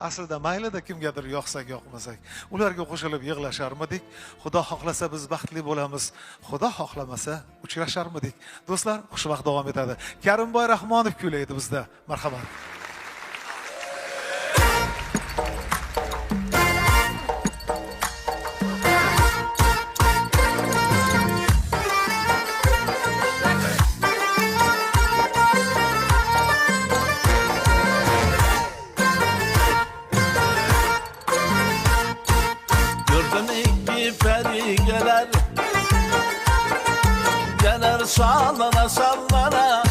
Aslida maylida kimgadir yoqsak yoqmasak, ularga qo'shilib yig'lasharmidik? Xudo xohlasa biz baxtli bo'lamiz, Xudo xohlamasa uchrasharmidik. Do'stlar, xushvaqt davom etadi. Karimboy Rahmonov kuylaydi bizda. Marhamat. Gelir sallana sallana.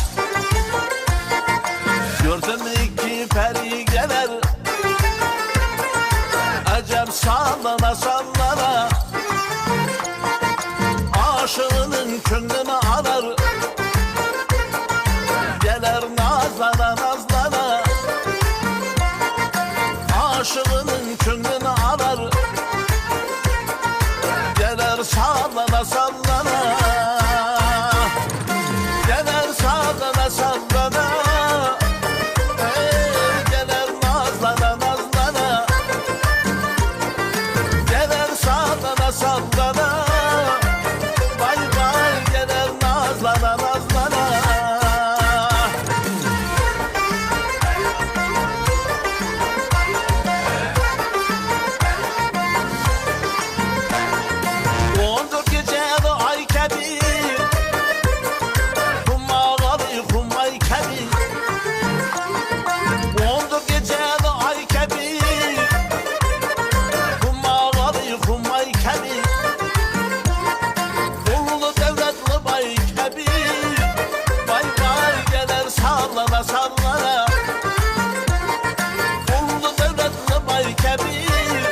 Gördüm iki peri gelir, acem sallana sallana. Aşığının könlünü arar, gelir nazlana nazlana. Aşığının könlünü arar, gelir sallana sallana. Gelir sallana sallana. Gelir nazlana nazlana. Gelir sallana sallana. Vay vay gelir nazlana nazlana. Sallana sallana. Oldu devletli bay kebir.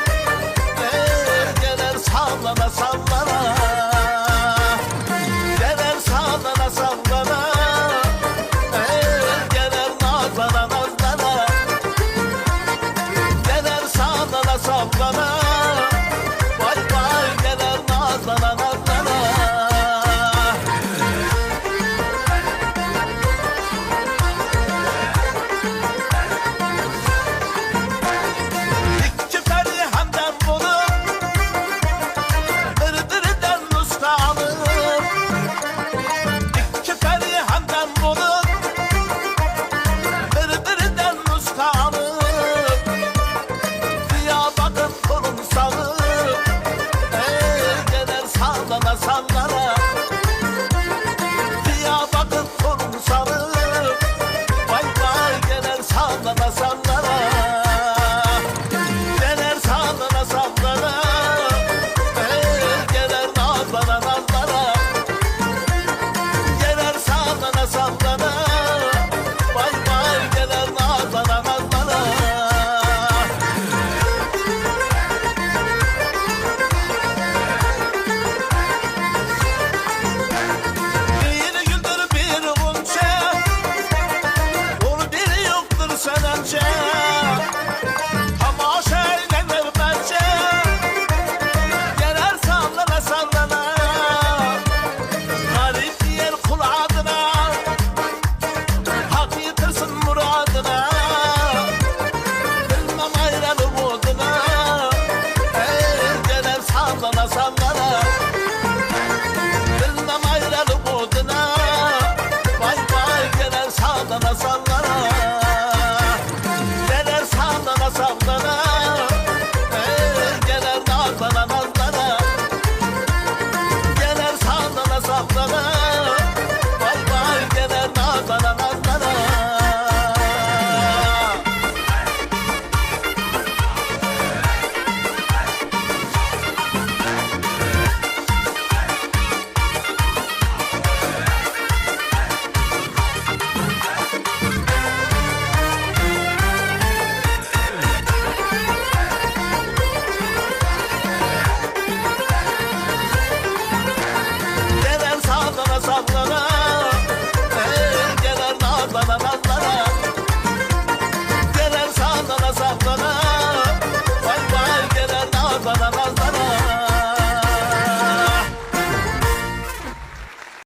Gelir sallana sallana. Gelir sallana sallana. Gelir nazlana nazlana. Gelir sallana sallana.